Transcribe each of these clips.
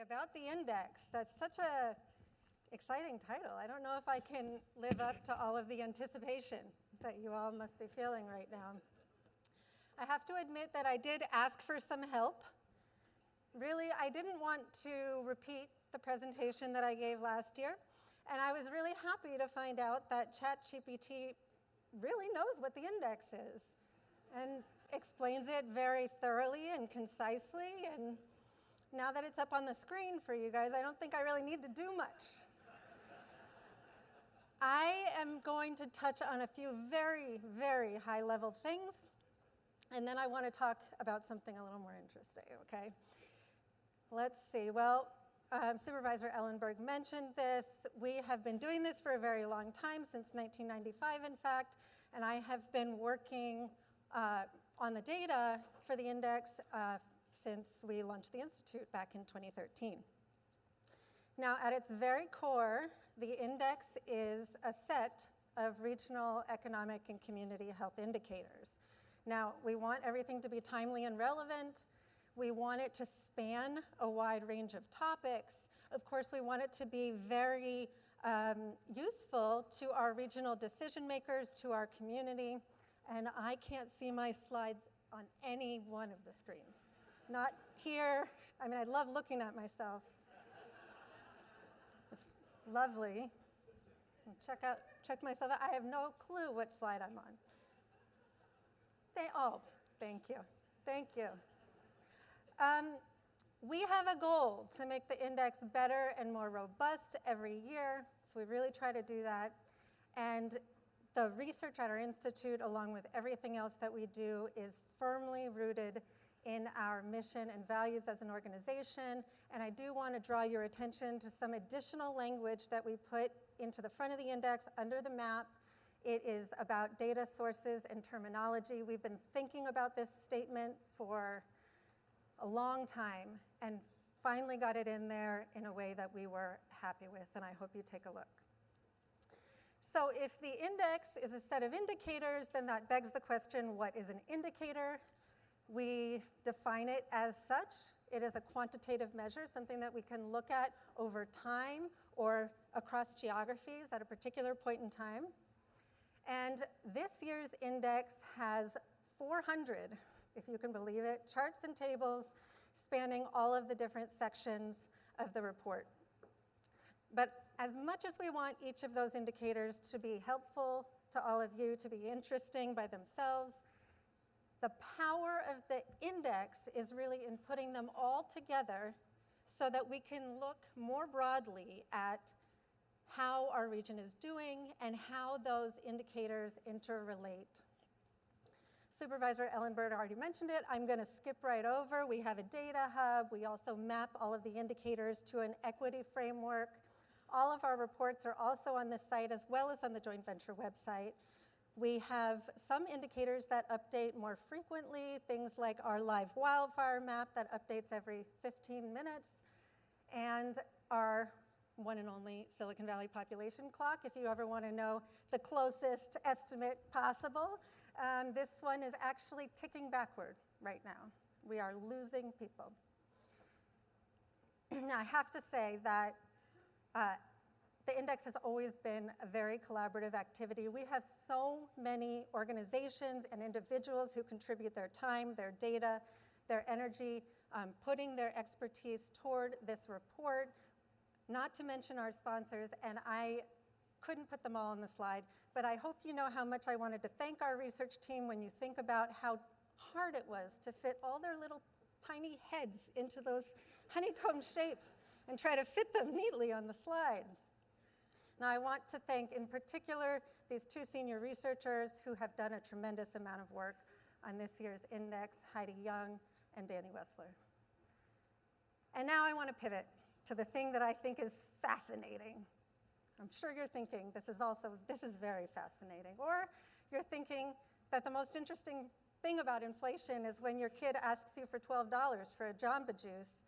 about the index. That's such a exciting title. I don't know if I can live up to all of the anticipation that you all must be feeling right now. I have to admit that I did ask for some help. Really, I didn't want to repeat the presentation that I gave last year, and I was really happy to find out that ChatGPT really knows what the index is and explains it very thoroughly and concisely, and now that it's up on the screen for you guys, I don't think I really need to do much. I am going to touch on a few very, very high-level things, and then I want to talk about something a little more interesting, okay? Let's see. Well, Supervisor Ellenberg mentioned this. We have been doing this for a very long time, since 1995, in fact, and I have been working on the data for the index since we launched the Institute back in 2013. Now, at its very core, the index is a set of regional economic and community health indicators. Now, we want everything to be timely and relevant. We want it to span a wide range of topics. Of course, we want it to be very useful to our regional decision makers, to our community. And I can't see my slides on any one of the screens. Not here. I mean, I love looking at myself. It's lovely. Check myself out. I have no clue what slide I'm on. Thank you. Thank you. We have a goal to make the index better and more robust every year, so we really try to do that. And the research at our institute, along with everything else that we do, is firmly rooted in our mission and values as an organization. And I do want to draw your attention to some additional language that we put into the front of the index under the map. It is about data sources and terminology. We've been thinking about this statement for a long time and finally got it in there in a way that we were happy with, and I hope you take a look. So if the index is a set of indicators, then that begs the question, what is an indicator? We define it as such. It is a quantitative measure, something that we can look at over time or across geographies at a particular point in time. And this year's index has 400, if you can believe it, charts and tables spanning all of the different sections of the report. But as much as we want each of those indicators to be helpful to all of you, to be interesting by themselves, the power of the index is really in putting them all together so that we can look more broadly at how our region is doing and how those indicators interrelate. Supervisor Ellenberg already mentioned it. I'm going to skip right over. We have a data hub. We also map all of the indicators to an equity framework. All of our reports are also on this site as well as on the joint venture website. We have some indicators that update more frequently, things like our live wildfire map that updates every 15 minutes, and our one and only Silicon Valley population clock, if you ever want to know the closest estimate possible. This one is actually ticking backward right now. We are losing people. Now, I have to say that the index has always been a very collaborative activity. We have so many organizations and individuals who contribute their time, their data, their energy, putting their expertise toward this report, not to mention our sponsors, and I couldn't put them all on the slide, but I hope you know how much I wanted to thank our research team when you think about how hard it was to fit all their little tiny heads into those honeycomb shapes and try to fit them neatly on the slide. Now, I want to thank in particular these two senior researchers who have done a tremendous amount of work on this year's index, Heidi Young and Danny Wessler. And now I want to pivot to the thing that I think is fascinating. I'm sure you're thinking this is very fascinating. Or you're thinking that the most interesting thing about inflation is when your kid asks you for $12 for a Jamba Juice,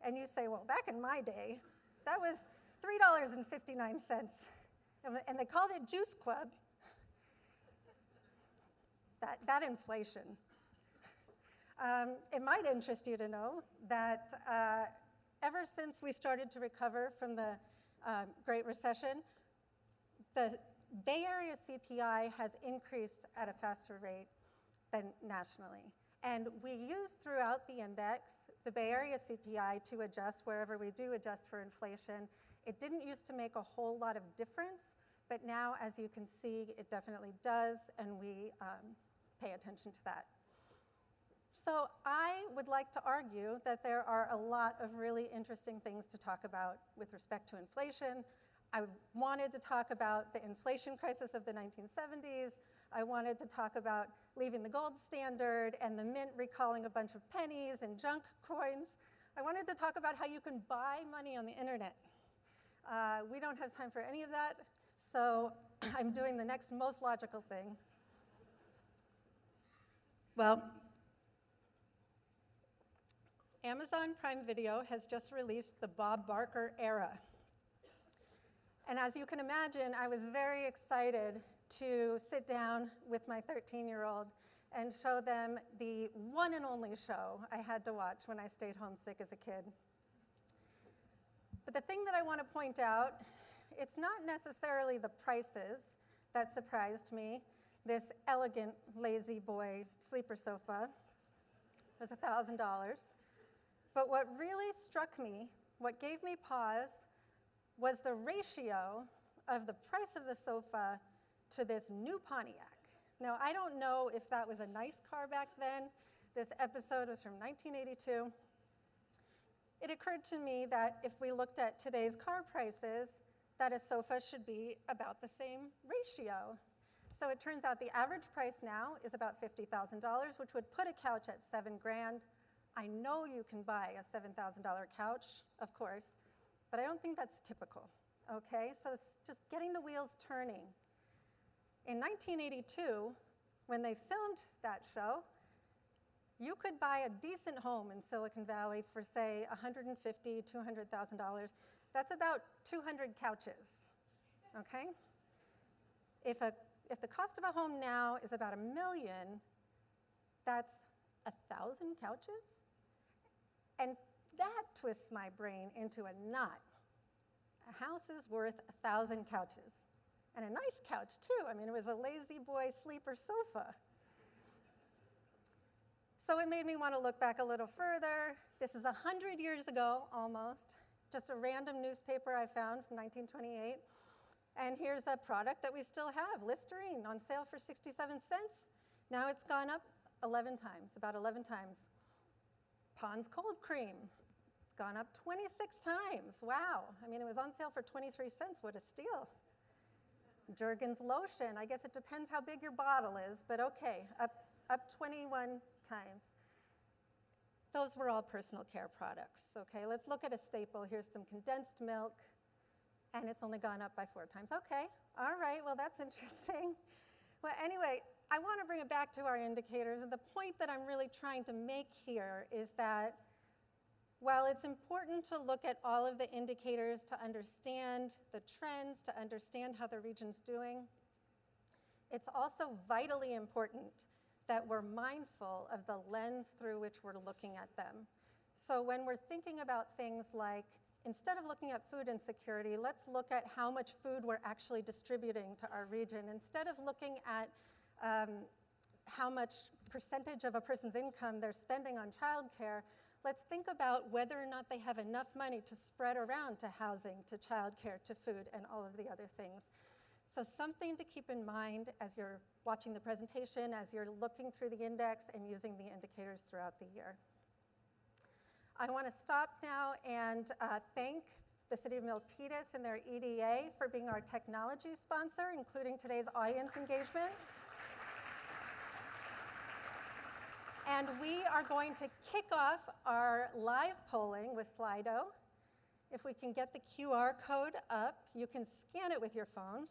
and you say, well, back in my day, that was $3.59, and they called it Juice Club. That inflation. It might interest you to know that ever since we started to recover from the Great Recession, the Bay Area CPI has increased at a faster rate than nationally. And we use throughout the index the Bay Area CPI to adjust wherever we do adjust for inflation. It didn't used to make a whole lot of difference, but now, as you can see, it definitely does, and we pay attention to that. So I would like to argue that there are a lot of really interesting things to talk about with respect to inflation. I wanted to talk about the inflation crisis of the 1970s. I wanted to talk about leaving the gold standard and the mint recalling a bunch of pennies and junk coins. I wanted to talk about how you can buy money on the internet. We don't have time for any of that, so I'm doing the next most logical thing. Well, Amazon Prime Video has just released the Bob Barker era. And as you can imagine, I was very excited to sit down with my 13-year-old and show them the one and only show I had to watch when I stayed homesick as a kid. But the thing that I want to point out, it's not necessarily the prices that surprised me. This elegant lazy boy sleeper sofa was $1,000. But what really struck me, what gave me pause, was the ratio of the price of the sofa to this new Pontiac. Now, I don't know if that was a nice car back then. This episode was from 1982. It occurred to me that if we looked at today's car prices, that a sofa should be about the same ratio. So it turns out the average price now is about $50,000, which would put a couch at $7,000. I know you can buy a $7,000 couch, of course, but I don't think that's typical, okay? So it's just getting the wheels turning. In 1982, when they filmed that show, you could buy a decent home in Silicon Valley for, say, $150,000, $200,000. That's about 200 couches, okay? If the cost of a home now is about $1 million, that's 1,000 couches? And that twists my brain into a knot. A house is worth 1,000 couches. And a nice couch, too. I mean, it was a lazy boy sleeper sofa. So it made me want to look back a little further. This is 100 years ago, almost. Just a random newspaper I found from 1928. And here's a product that we still have, Listerine, on sale for 67 cents. Now it's gone up 11 times, about 11 times. Pond's cold cream, it's gone up 26 times. Wow. I mean, it was on sale for 23 cents. What a steal. Jergens lotion, I guess it depends how big your bottle is, but okay, up 21 times. Those were all personal care products. Okay, let's look at a staple. Here's some condensed milk, and it's only gone up by 4 times. Okay, all right, well, that's interesting. Well, anyway, I want to bring it back to our indicators, and the point that I'm really trying to make here is that while it's important to look at all of the indicators to understand the trends, to understand how the region's doing, it's also vitally important that we're mindful of the lens through which we're looking at them. So when we're thinking about things like, instead of looking at food insecurity, let's look at how much food we're actually distributing to our region. Instead of looking at how much percentage of a person's income they're spending on childcare, let's think about whether or not they have enough money to spread around to housing, to childcare, to food, and all of the other things. So something to keep in mind as you're watching the presentation, as you're looking through the index and using the indicators throughout the year. I want to stop now and thank the City of Milpitas and their EDA for being our technology sponsor, including today's audience engagement. And we are going to kick off our live polling with Slido. If we can get the QR code up, you can scan it with your phones.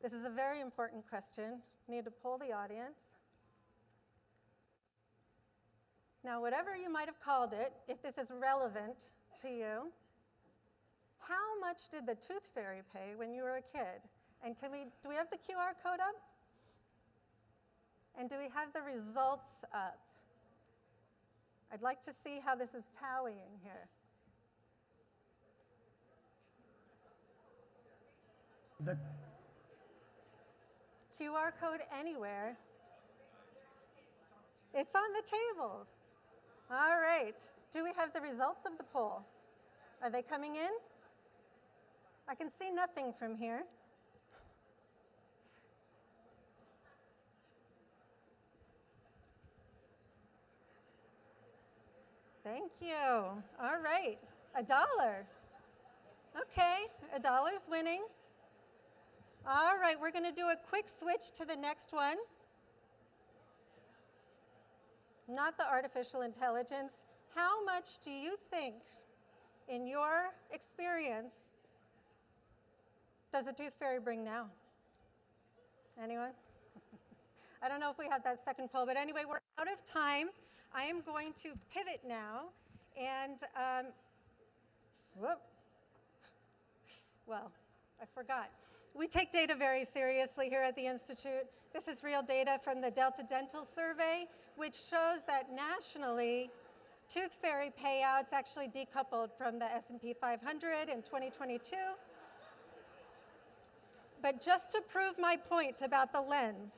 This is a very important question. Need to poll the audience. Now, whatever you might have called it, if this is relevant to you, how much did the Tooth Fairy pay when you were a kid? And do we have the QR code up? And do we have the results up? I'd like to see how this is tallying here. The QR code anywhere. It's on the tables. All right. Do we have the results of the poll? Are they coming in? I can see nothing from here. Thank you. All right. $1. Okay, $1's winning. All right, we're going to do a quick switch to the next one. Not the artificial intelligence. How much do you think, in your experience, does a tooth fairy bring now? Anyone? I don't know if we have that second poll, but anyway, we're out of time. I am going to pivot now, and well, I forgot. We take data very seriously here at the Institute. This is real data from the Delta Dental Survey, which shows that nationally, tooth fairy payouts actually decoupled from the S&P 500 in 2022. But just to prove my point about the lens,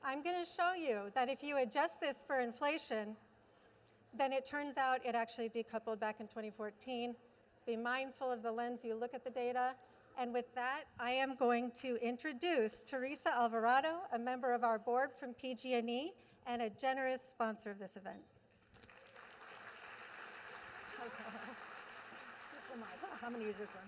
I'm going to show you that if you adjust this for inflation, then it turns out it actually decoupled back in 2014. Be mindful of the lens you look at the data. And with that, I am going to introduce Teresa Alvarado, a member of our board from PG&E and a generous sponsor of this event. I'm going to use this one.